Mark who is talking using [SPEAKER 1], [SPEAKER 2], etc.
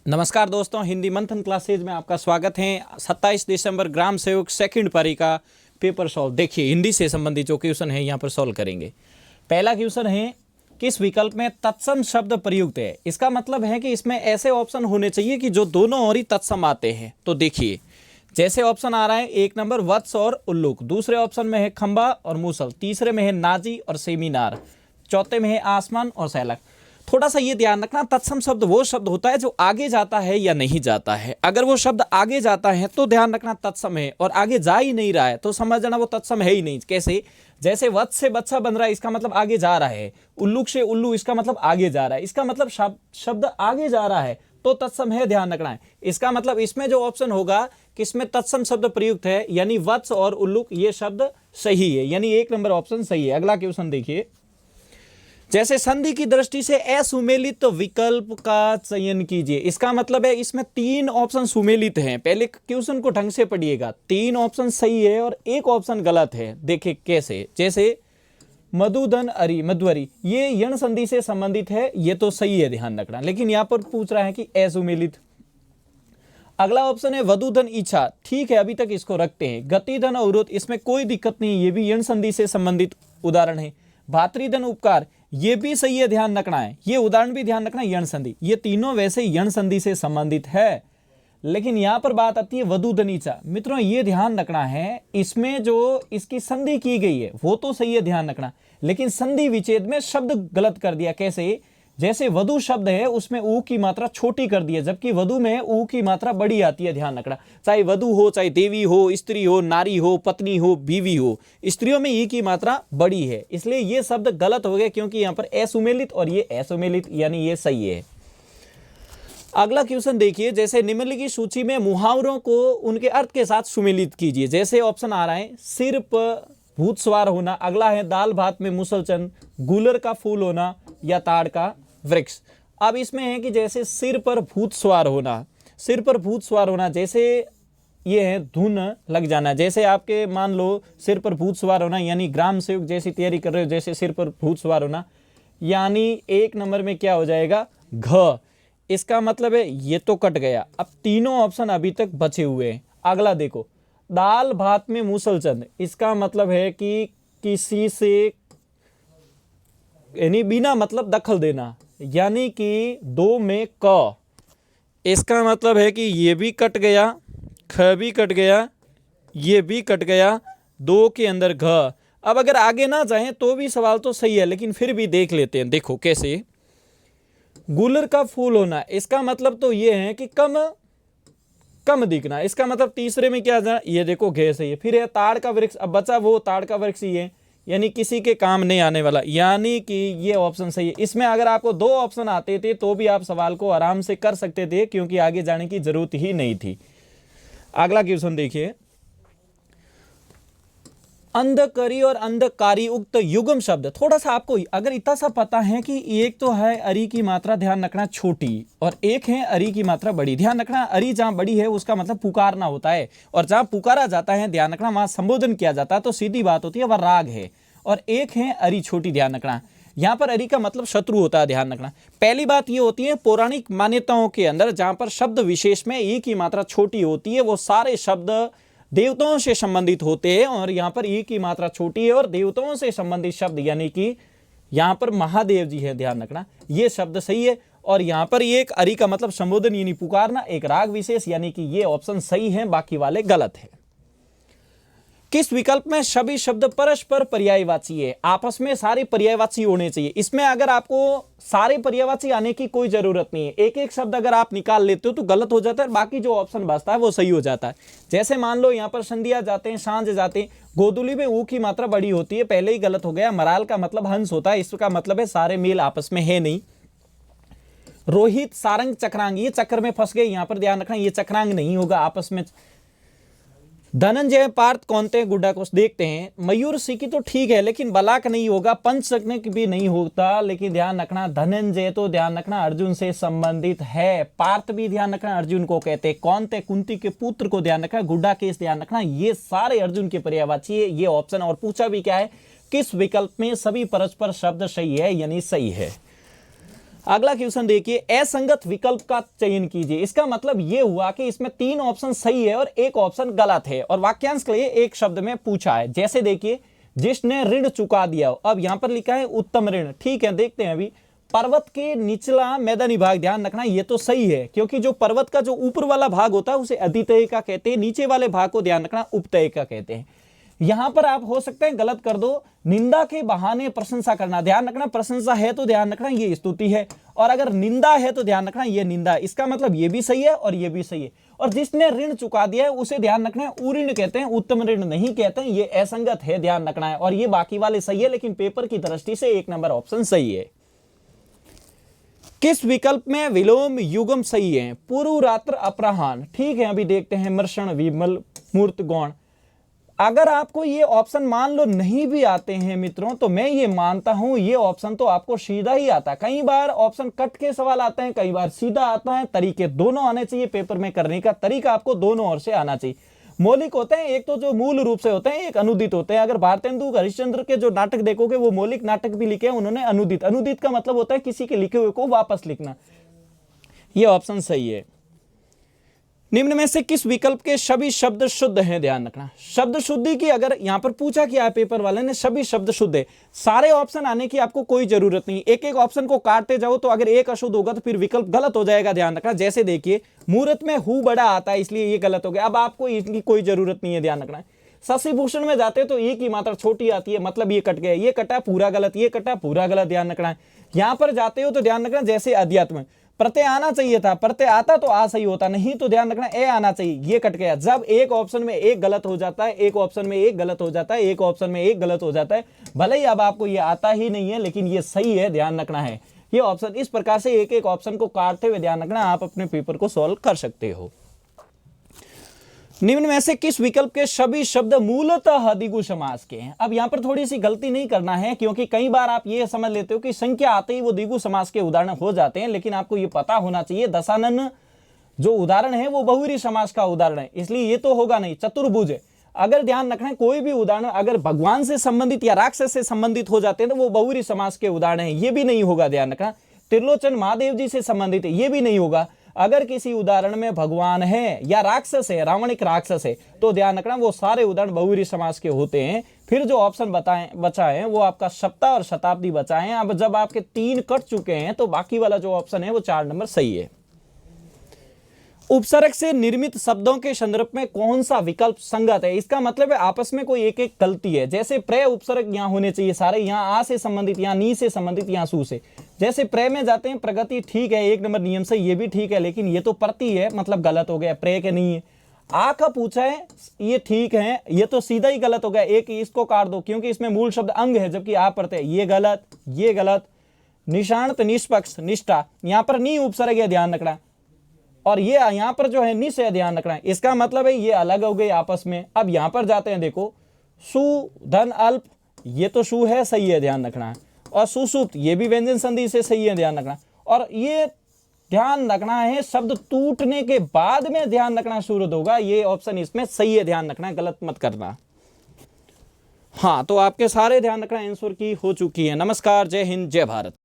[SPEAKER 1] नमस्कार दोस्तों, हिंदी मंथन क्लासेज में आपका स्वागत है। 27 दिसंबर ग्राम सेवक सेकंड पारी का पेपर सॉल्व। देखिए, हिंदी से संबंधित जो क्वेश्चन है यहाँ पर सॉल्व करेंगे। पहला क्वेश्चन है, किस विकल्प में तत्सम शब्द प्रयुक्त है। इसका मतलब है कि इसमें ऐसे ऑप्शन होने चाहिए कि जो दोनों ओर ही तत्सम आते हैं। तो देखिए, जैसे ऑप्शन आ रहा है 1 नंबर वत्स और उल्लूक, दूसरे ऑप्शन में है खंबा और मूसल, तीसरे में है नाजी और सेमिनार, चौथे में है आसमान और सैलक। थोड़ा सा ये ध्यान रखना, तत्सम शब्द वो शब्द होता है जो आगे जाता है या नहीं जाता है। अगर वो शब्द आगे जाता है तो ध्यान रखना तत्सम है, और आगे जा ही नहीं रहा है तो समझ जाना वो तत्सम है ही नहीं। कैसे? जैसे वत्स से बच्चा बन रहा है, इसका मतलब आगे जा रहा है। उल्लूक से उल्लू, इसका मतलब आगे जा रहा है। इसका मतलब शब्द आगे जा रहा है तो तत्सम है, ध्यान रखना है। इसका मतलब इसमें जो ऑप्शन होगा कि इसमें तत्सम शब्द प्रयुक्त है, यानी वत्स और उल्लूक, ये शब्द सही है, यानी 1 नंबर ऑप्शन सही है। अगला क्वेश्चन देखिए, जैसे संधि की दृष्टि से असुमेलित विकल्प का चयन कीजिए। इसका मतलब है इसमें 3 ऑप्शन सुमेलित हैं। पहले क्वेश्चन को ढंग से पढ़िएगा, 3 ऑप्शन सही है और 1 ऑप्शन गलत है। देखिए कैसे, जैसे मधुधन अरि मध्वरी, ये यण संधि से संबंधित है, ये तो सही है, ध्यान रखना। लेकिन यहां पर पूछ रहा है कि असुमेलित। अगला ऑप्शन है वधुधन इच्छा, ठीक है, अभी तक इसको रखते हैं। गतिधन अवरोध, इसमें कोई दिक्कत नहीं, ये भी यण संधि से संबंधित उदाहरण है। भातृधन उपकार, ये भी सही है, ध्यान रखना है। ये उदाहरण भी ध्यान रखना, यण संधि, ये तीनों वैसे यण संधि से संबंधित है। लेकिन यहां पर बात आती है वधुधनीचा। मित्रों, ये ध्यान रखना है, इसमें जो इसकी संधि की गई है वो तो सही है, ध्यान रखना। लेकिन संधि विच्छेद में शब्द गलत कर दिया। कैसे? जैसे वधु शब्द है उसमें ऊ की मात्रा छोटी कर दी है, जबकि वधु में ऊ की मात्रा बड़ी आती है, ध्यान रखना। चाहे वधु हो, चाहे देवी हो, स्त्री हो, नारी हो, पत्नी हो, बीवी हो, स्त्रियों में ई की मात्रा बड़ी है, इसलिए ये शब्द गलत हो गए, क्योंकि यहाँ पर असुमेलित और ये असुमेलित, यानी ये सही है। अगला क्वेश्चन देखिए, जैसे निम्नलिखित सूची में मुहावरों को उनके अर्थ के साथ सुमेलित कीजिए। जैसे ऑप्शन आ रहा है सिर पर भूत सवार होना, अगला है दाल भात में मुसलचंद, गूलर का फूल होना या ताड़ का वृक्ष। अब इसमें है कि जैसे सिर पर भूत सवार होना, सिर पर भूत सवार होना, जैसे ये है धुन लग जाना। जैसे आपके मान लो सिर पर भूत सवार होना, यानी ग्राम सेवक जैसी तैयारी कर रहे हो, जैसे सिर पर भूत सवार होना, यानी 1 नंबर में क्या हो जाएगा? घ। इसका मतलब है ये तो कट गया। अब तीनों ऑप्शन अभी तक बचे हुए हैं। अगला देखो, दाल भात में मूसलचंद, इसका मतलब है कि किसी से यानी बिना मतलब दखल देना, यानी कि 2 में क। इसका मतलब है कि ये भी कट गया, ख भी कट गया, ये भी कट गया, 2 के अंदर घ। अब अगर आगे ना जाएं तो भी सवाल तो सही है, लेकिन फिर भी देख लेते हैं। देखो कैसे, गुलर का फूल होना, इसका मतलब तो ये है कि कम दिखना। इसका मतलब तीसरे में क्या जाना, ये देखो घे सही है। फिर है ताड़ का वृक्ष, अब बचा वो ताड़ का वृक्ष ही है, यानी किसी के काम नहीं आने वाला, यानी कि ये ऑप्शन सही है। इसमें अगर आपको 2 ऑप्शन आते थे तो भी आप सवाल को आराम से कर सकते थे, क्योंकि आगे जाने की जरूरत ही नहीं थी। अगला क्वेश्चन देखिए, अंधकरी और अंधकारी उक्त युग्म शब्द। थोड़ा सा आपको अगर इतना सा पता है कि एक तो है अरी की मात्रा, ध्यान रखना, छोटी, और एक है अरी की मात्रा बड़ी। ध्यान रखना, अरी जहां बड़ी है उसका मतलब पुकारना होता है, और जहां पुकारा जाता है, ध्यान रखना, वहां संबोधन किया जाता है, तो सीधी बात होती है वह राग है। और एक है अरी छोटी, ध्यान रखना। यहां पर अरी का मतलब शत्रु होता है, ध्यान रखना। पहली बात ये होती है पौराणिक मान्यताओं के अंदर, जहां पर शब्द विशेष में ई की मात्रा छोटी होती है, वो सारे शब्द देवताओं से संबंधित होते हैं, और यहां पर ई की मात्रा छोटी है और देवताओं से संबंधित शब्द, यानी कि यहां पर महादेव जी है, ध्यान रखना, ये शब्द सही है। और यहां पर ये एक अरी का मतलब संबोधन यानी पुकारना, एक राग विशेष, यानी कि ये ऑप्शन सही है, बाकी वाले गलत है। किस विकल्प में सभी शब्द परस्पर पर्यायवाची है? आपस में सारे पर्यायवाची होने चाहिए। इसमें अगर आपको सारे पर्यायवाची आने की कोई जरूरत नहीं है, एक एक शब्द अगर आप निकाल लेते हो तो गलत हो जाता है, बाकी जो ऑप्शन बचता है वो सही हो जाता है। जैसे मान लो यहाँ पर संध्या जाते हैं, सांझ जाते हैं, गोधुली में ऊ की मात्रा बड़ी होती है, पहले ही गलत हो गया। मराल का मतलब हंस होता है, इसका मतलब है सारे मेल आपस में है नहीं। रोहित सारंग चक्रांग, ये चक्र में फंस गए, यहाँ पर ध्यान रखना, ये चक्रांग नहीं होगा आपस में। धनंजय पार्थ कौनते गुड्डा को देखते हैं। मयूर सिकी तो ठीक है, लेकिन बलाक नहीं होगा, पंचतकनिक भी नहीं होता, लेकिन ध्यान रखना धनंजय तो ध्यान रखना अर्जुन से संबंधित है। पार्थ भी ध्यान रखना अर्जुन को कहते हैं। कौनते कुंती के पुत्र को ध्यान रखना। गुड्डा केस ध्यान रखना, ये सारे अर्जुन के पर्यायवाची है, ये ऑप्शन। और पूछा भी क्या है, किस विकल्प में सभी परस्पर शब्द सही है, यानी सही है। अगला क्वेश्चन देखिए, असंगत विकल्प का चयन कीजिए। इसका मतलब यह हुआ कि इसमें 3 ऑप्शन सही है और एक ऑप्शन गलत है और वाक्यांश के लिए एक शब्द में पूछा है। जैसे देखिए, जिसने ऋण चुका दिया, अब यहां पर लिखा है उत्तम ऋण। ठीक है, देखते हैं अभी। पर्वत के निचला मैदानी भाग, ध्यान रखना ये तो सही है, क्योंकि जो पर्वत का जो ऊपर वाला भाग होता है उसे अधितयिका कहते हैं, नीचे वाले भाग को ध्यान रखना उपतयिका कहते हैं। यहां पर आप हो सकते हैं गलत कर दो, निंदा के बहाने प्रशंसा करना। ध्यान रखना प्रशंसा है तो ध्यान रखना ये स्तुति है, और अगर निंदा है तो ध्यान रखना ये निंदा। इसका मतलब ये भी सही है और ये भी सही है। और जिसने ऋण चुका दिया है उसे ध्यान रखना है उऋण कहते हैं, उत्तम ऋण नहीं कहते हैं, ये असंगत है, ध्यान रखना है। और ये बाकी वाले सही है, लेकिन पेपर की दृष्टि से 1 नंबर ऑप्शन सही है। किस विकल्प में विलोम युगम सही है? पूर्व, रात्र, अपराह्न। ठीक है, अभी देखते हैं। मृषण, विमल, मूर्त, गौण। अगर आपको ये ऑप्शन मान लो नहीं भी आते हैं मित्रों, तो मैं ये मानता हूं ये ऑप्शन तो आपको सीधा ही आता है। कई बार ऑप्शन कट के सवाल आते हैं, कई बार सीधा आता है। तरीके दोनों आने चाहिए, पेपर में करने का तरीका आपको दोनों ओर से आना चाहिए। मौलिक होते हैं, एक तो जो मूल रूप से होते हैं, एक अनुदित होते हैं। अगर भारतेंदु हरिश्चंद्र के जो नाटक देखोगे वो मौलिक नाटक भी लिखे हैं उन्होंने, अनुदित। अनुदित का मतलब होता है किसी के लिखे हुए को वापस लिखना। ये ऑप्शन सही है। निम्न में से किस विकल्प के सभी शब्द शुद्ध हैं? ध्यान रखना शब्द शुद्धि की अगर यहां पर पूछा किया है पेपर वाले ने, सभी शब्द शुद्ध है। सारे ऑप्शन आने की आपको कोई जरूरत नहीं, एक एक ऑप्शन को काटते जाओ, तो अगर एक अशुद्ध होगा तो फिर विकल्प गलत हो जाएगा, ध्यान रखना। जैसे देखिए, मुहूर्त में हु बड़ा आता है इसलिए ये गलत हो गया। अब आपको इसकी कोई जरूरत नहीं है, ध्यान रखना। शशि भूषण में जाते तो एक की मात्रा छोटी आती है, मतलब ये कट गया, ये कटा पूरा गलत, ये कटा पूरा गलत, ध्यान रखना। यहां पर जाते हो तो ध्यान रखना, जैसे अध्यात्म प्रत्यय आना चाहिए था, प्रत्यय आता तो आ सही होता, नहीं तो ध्यान रखना ए आना चाहिए, ये कट गया। जब एक ऑप्शन में एक गलत हो जाता है, एक ऑप्शन में एक गलत हो जाता है, एक ऑप्शन में एक गलत हो जाता है, भले ही अब आपको ये आता ही नहीं है लेकिन ये सही है, ध्यान रखना है। ये ऑप्शन इस प्रकार से एक एक ऑप्शन को काटते हुए ध्यान रखना, आप अपने पेपर को सॉल्व कर सकते हो। निम्न में से किस विकल्प के सभी शब्द मूलतः द्विगु समास के हैं? अब यहां पर थोड़ी सी गलती नहीं करना है, क्योंकि कई बार आप ये समझ लेते हो कि संख्या आते ही वो द्विगु समास के उदाहरण हो जाते हैं, लेकिन आपको ये पता होना चाहिए दशानन जो उदाहरण है वो बहुव्रीहि समास का उदाहरण है, इसलिए ये तो होगा नहीं। चतुर्भुज है, अगर ध्यान रखना है कोई भी उदाहरण अगर भगवान से संबंधित या राक्षस से संबंधित हो जाते हैं तो वो बहुव्रीहि समास के उदाहरण है, ये भी नहीं होगा, ध्यान रखना। त्रिलोचन महादेव जी से संबंधित है, ये भी नहीं होगा। अगर किसी उदाहरण में भगवान है या राक्षस है, रावण एक राक्षस है, तो ध्यान रखना वो सारे उदाहरण बहुव्रीहि समास के होते हैं। फिर जो ऑप्शन बचा है वो आपका सप्ताह और शताब्दी बचा है। अब जब आपके 3 कट चुके हैं तो बाकी वाला जो ऑप्शन है वो 4 नंबर सही है। उपसर्ग से निर्मित शब्दों के संदर्भ में कौन सा विकल्प संगत है? इसका मतलब है आपस में कोई एक एक गलती है। जैसे प्र उपसर्ग यहाँ होने चाहिए सारे, यहाँ आ से संबंधित, यहाँ नी से संबंधित, यहाँ सु से। जैसे प्रे में जाते हैं प्रगति, ठीक है 1 नंबर नियम से, ये भी ठीक है, लेकिन ये तो प्रति है, मतलब गलत हो गया, प्रे के नहीं है। आ का पूछा है, ये ठीक है, ये तो सीधा ही गलत हो गया, एक इसको काट दो क्योंकि इसमें मूल शब्द अंग है, जबकि आ प्रत्यय, ये गलत, ये गलत। निशांत, निष्पक्ष, निष्ठा, यहाँ पर नी उपसर्ग है, ध्यान रखना। और ये यहाँ पर जो है नि से ध्यान रखना है, इसका मतलब है ये अलग हो गए आपस में। अब यहाँ पर जाते हैं, देखो सु धन अल्प, ये तो सु है, सही है, ध्यान रखना है। और सुसुप्त, ये भी व्यंजन संधि से सही है, ध्यान रखना। और ये ध्यान रखना है शब्द टूटने के बाद में ध्यान रखना शुरू होगा, ये ऑप्शन इसमें सही है, ध्यान रखना, गलत मत करना। हाँ, तो आपके सारे ध्यान रखना आंसर की हो चुकी है। नमस्कार, जय हिंद, जय भारत।